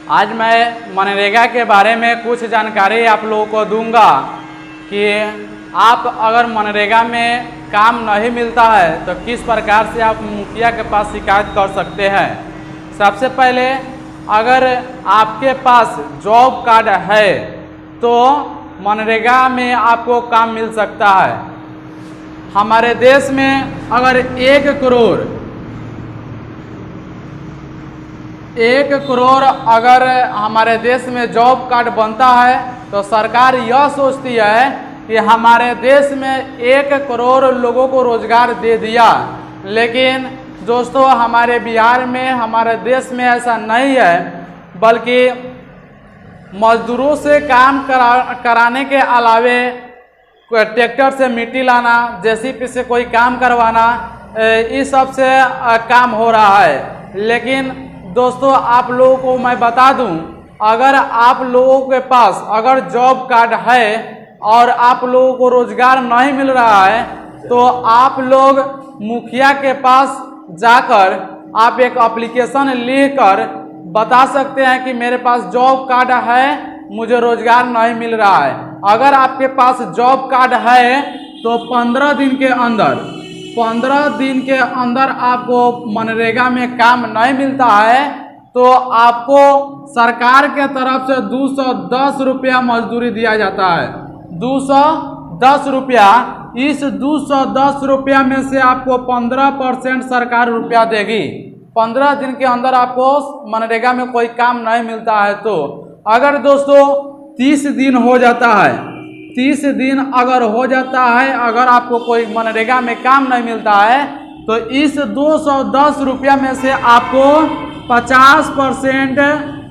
आज मैं मनरेगा के बारे में कुछ जानकारी आप लोगों को दूंगा कि आप अगर मनरेगा में काम नहीं मिलता है तो किस प्रकार से आप मुखिया के पास शिकायत कर सकते हैं। सबसे पहले अगर आपके पास जॉब कार्ड है तो मनरेगा में आपको काम मिल सकता है। हमारे देश में अगर 1 करोड़ अगर हमारे देश में जॉब कार्ड बनता है तो सरकार यह सोचती है कि हमारे देश में 1 करोड़ लोगों को रोजगार दे दिया। लेकिन दोस्तों हमारे बिहार में, हमारे देश में ऐसा नहीं है, बल्कि मजदूरों से काम कराने के अलावे ट्रैक्टर से मिट्टी लाना, जेसीबी से कोई काम करवाना, इस सब से काम हो रहा है। लेकिन दोस्तों आप लोगों को मैं बता दूं, अगर आप लोगों के पास अगर जॉब कार्ड है और आप लोगों को रोजगार नहीं मिल रहा है तो आप लोग मुखिया के पास जाकर आप एक एप्लीकेशन लिखकर बता सकते हैं कि मेरे पास जॉब कार्ड है, मुझे रोजगार नहीं मिल रहा है। अगर आपके पास जॉब कार्ड है तो 15 दिन के अंदर आपको मनरेगा में काम नहीं मिलता है तो आपको सरकार के तरफ से 210 रुपया मजदूरी दिया जाता है। 210 रुपया। इस 210 रुपया में से आपको 15% सरकार रुपया देगी। 15 दिन के अंदर आपको मनरेगा में कोई काम नहीं मिलता है तो अगर दोस्तों 30 दिन हो जाता है, 30 दिन अगर हो जाता है, अगर आपको कोई मनरेगा में काम नहीं मिलता है तो इस 210 रुपया में से आपको 50%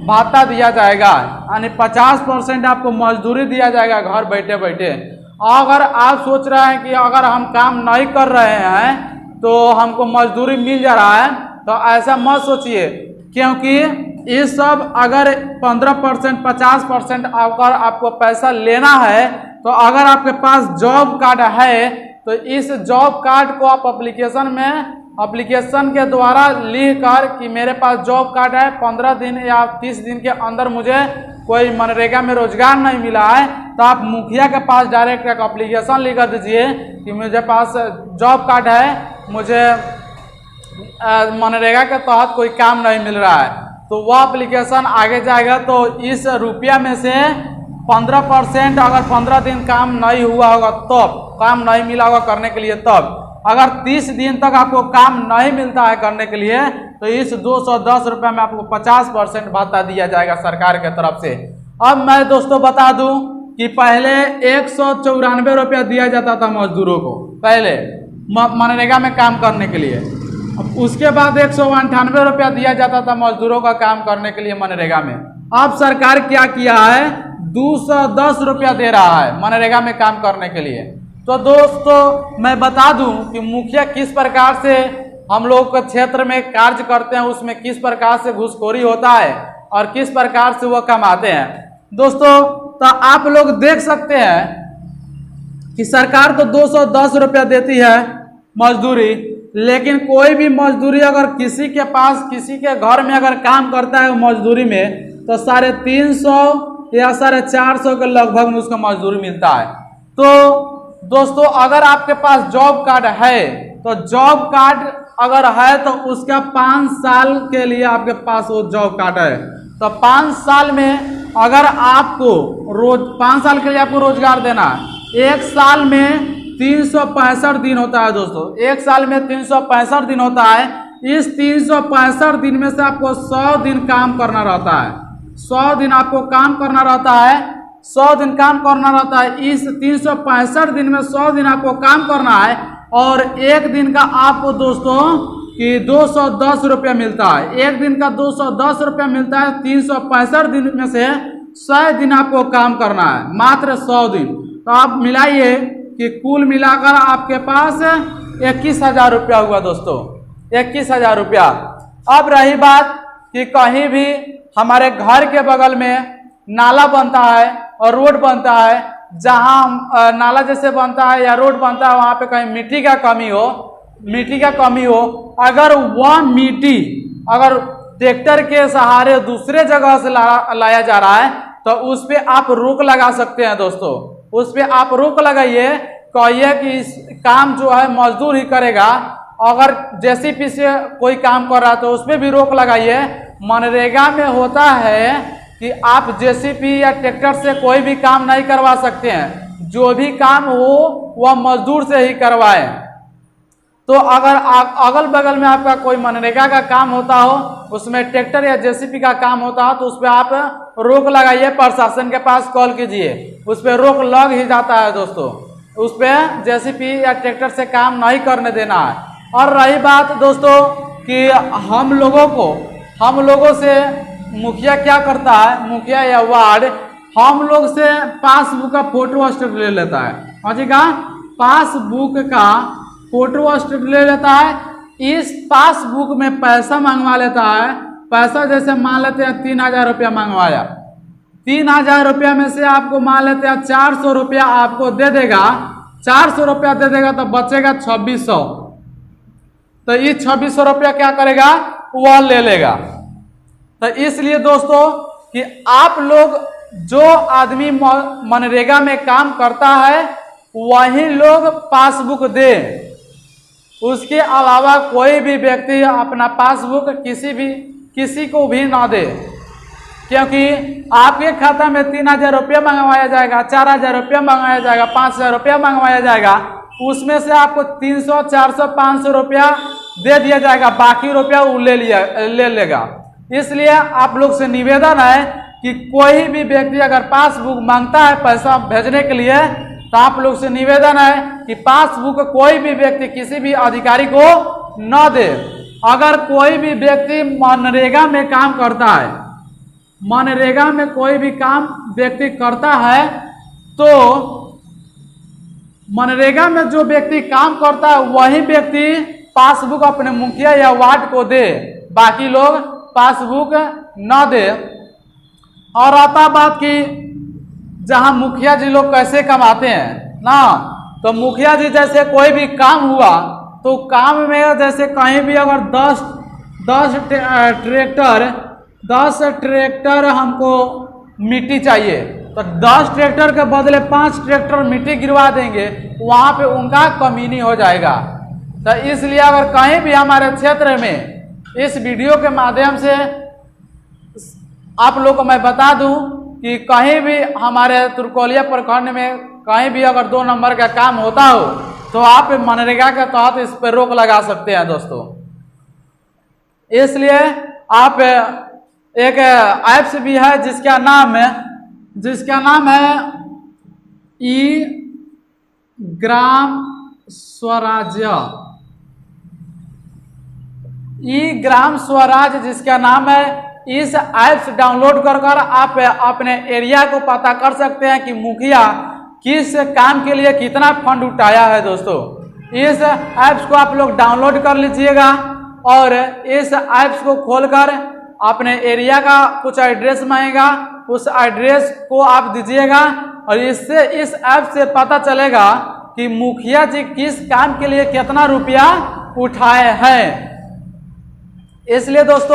भाता दिया जाएगा, यानी 50% आपको मजदूरी दिया जाएगा घर बैठे बैठे। अगर आप सोच रहे हैं कि अगर हम काम नहीं कर रहे हैं तो हमको मजदूरी मिल जा रहा है, तो ऐसा मत सोचिए, क्योंकि ये सब अगर 15% 50% अगर आपको पैसा लेना है तो अगर आपके पास जॉब कार्ड है तो इस जॉब कार्ड को आप एप्लीकेशन के द्वारा लिख कर कि मेरे पास जॉब कार्ड है, 15 दिन या 30 दिन के अंदर मुझे कोई मनरेगा में रोजगार नहीं मिला है, तो आप मुखिया के पास डायरेक्ट एक एप्लीकेशन लिख कर दीजिए कि मुझे पास जॉब कार्ड है, मुझे मनरेगा के तहत कोई काम नहीं मिल रहा है। तो वह एप्लीकेशन आगे जाएगा तो इस रुपया में से 15% अगर 15 दिन काम नहीं हुआ होगा तब, काम नहीं मिला होगा करने के लिए तब, अगर 30 दिन तक आपको काम नहीं मिलता है करने के लिए तो इस 210 रुपये में आपको 50% भत्ता दिया जाएगा सरकार के तरफ से। अब मैं दोस्तों बता दूं कि पहले 194 रुपया दिया जाता था मजदूरों को पहले मनरेगा में काम करने के लिए। अब उसके बाद 198 रुपया दिया जाता था मजदूरों का काम करने के लिए मनरेगा में। अब सरकार क्या किया है, 210 रुपया दे रहा है मनरेगा में काम करने के लिए। तो दोस्तों मैं बता दूं कि मुखिया किस प्रकार से हम लोग के क्षेत्र में कार्य करते हैं, उसमें किस प्रकार से घूसखोरी होता है और किस प्रकार से वो कमाते हैं। दोस्तों तो आप लोग देख सकते हैं कि सरकार तो 210 रुपया देती है मजदूरी, लेकिन कोई भी मजदूरी अगर किसी के पास, किसी के घर में अगर काम करता है मजदूरी में तो 350 या 450 के लगभग में उसको मजदूरी मिलता है। तो दोस्तों अगर आपके पास जॉब कार्ड है तो जॉब कार्ड अगर है तो उसका 5 साल के लिए आपके पास वो जॉब कार्ड है, तो 5 साल में अगर आपको 5 साल के लिए आपको रोजगार देना है, 1 साल में 365 दिन होता है दोस्तों, 1 साल में 365 दिन होता है। इस 365 दिन में से आपको 100 दिन काम करना रहता है, 100 दिन आपको काम करना रहता है, 100 दिन काम करना रहता है। इस 365 दिन में 100 दिन आपको काम करना है और एक दिन का आपको दोस्तों कि 210 रुपया मिलता है। एक दिन का 210 रुपया मिलता है। 365 दिन में से 100 दिन आपको काम करना है, मात्र 100 दिन। तो आप मिलाइए कि कुल मिलाकर आपके पास 21,000 रुपया हुआ दोस्तों, 21,000 रुपया। अब रही बात कि कहीं भी हमारे घर के बगल में नाला बनता है और रोड बनता है, जहां नाला जैसे बनता है या रोड बनता है वहां पे कहीं मिट्टी का कमी हो, अगर वह मिट्टी अगर ट्रैक्टर के सहारे दूसरे जगह से लाया जा रहा है तो उस पे आप रोक लगा सकते हैं दोस्तों। उस पे आप रोक लगाइए, कहिए कि इस काम जो है मजदूर ही करेगा। अगर जेसीबी से कोई काम कर रहा है तो उस पर भी रोक लगाइए। मनरेगा में होता है कि आप जेसीबी या ट्रैक्टर से कोई भी काम नहीं करवा सकते हैं, जो भी काम हो वह मजदूर से ही करवाए। तो अगर अगल बगल में आपका कोई मनरेगा का काम होता हो, उसमें ट्रैक्टर या जेसीबी का काम होता हो, तो उस पर आप रोक लगाइए, प्रशासन के पास कॉल कीजिए, उस पर रोक लग ही जाता है दोस्तों। उस पर जेसीबी या ट्रैक्टर से काम नहीं करने देना है। और रही बात दोस्तों कि हम लोगों से मुखिया क्या करता है, मुखिया या वार्ड हम लोग से पासबुक का फोटो स्टेट ले लेता है। समझिएगा, पासबुक का फोटो स्टेट ले लेता है। इस पासबुक में पैसा मंगवा लेता है। पैसा जैसे मान लेते हैं 3000 रुपया मंगवाया, 3000 रुपया में से आपको मान लेते हैं 400 रुपया आपको दे देगा। 400 रुपया दे देगा तो बचेगा 2600। तो ये 2600 रुपया क्या करेगा, वह ले लेगा। तो इसलिए दोस्तों कि आप लोग, जो आदमी मनरेगा में काम करता है वही लोग पासबुक दे। उसके अलावा कोई भी व्यक्ति अपना पासबुक किसी को भी ना दे, क्योंकि आपके खाता में 3000 रुपया मंगवाया जाएगा, 4000 रुपया मंगवाया जाएगा, 5000 रुपया मंगवाया जाएगा। उसमें से आपको 300, 400, 500 रुपया दे दिया जाएगा, बाकी रुपया वो ले लेगा। इसलिए आप लोग से निवेदन है कि कोई भी व्यक्ति अगर पासबुक मांगता है पैसा भेजने के लिए, तो आप लोग से निवेदन है कि पासबुक कोई भी व्यक्ति किसी भी अधिकारी को न दे। अगर कोई भी व्यक्ति मनरेगा में काम करता है, मनरेगा में कोई भी काम व्यक्ति करता है, तो मनरेगा में जो व्यक्ति काम करता है वही व्यक्ति पासबुक अपने मुखिया या वार्ड को दे, बाकी लोग पासबुक न दे। और आता बात की जहां मुखिया जी लोग कैसे कमाते हैं ना, तो मुखिया जी जैसे कोई भी काम हुआ तो काम में जैसे कहीं भी अगर 10 ट्रैक्टर हमको मिट्टी चाहिए तो 10 ट्रैक्टर के बदले 5 ट्रैक्टर मिट्टी गिरवा देंगे, वहां पे उनका कमीनी हो जाएगा। तो इसलिए अगर कहीं भी हमारे क्षेत्र में इस वीडियो के माध्यम से आप लोग को मैं बता दूं कि कहीं भी हमारे तुरकोलिया प्रखंड में कहीं भी अगर 2 नंबर का काम होता हो तो आप मनरेगा के तहत इस पर रोक लगा सकते हैं दोस्तों। इसलिए आप एक ऐप्स भी है जिसका नाम है ई ग्राम स्वराज जिसका नाम है। इस ऐप्स डाउनलोड कर आप अपने एरिया को पता कर सकते हैं कि मुखिया किस काम के लिए कितना फंड उठाया है दोस्तों। इस ऐप्स को आप लोग डाउनलोड कर लीजिएगा और इस ऐप्स को खोलकर अपने एरिया का कुछ एड्रेस मांगेगा, उस एड्रेस को आप दीजिएगा और इससे इस ऐप से पता चलेगा कि मुखिया जी किस काम के लिए कितना रुपया उठाए हैं। इसलिए दोस्तों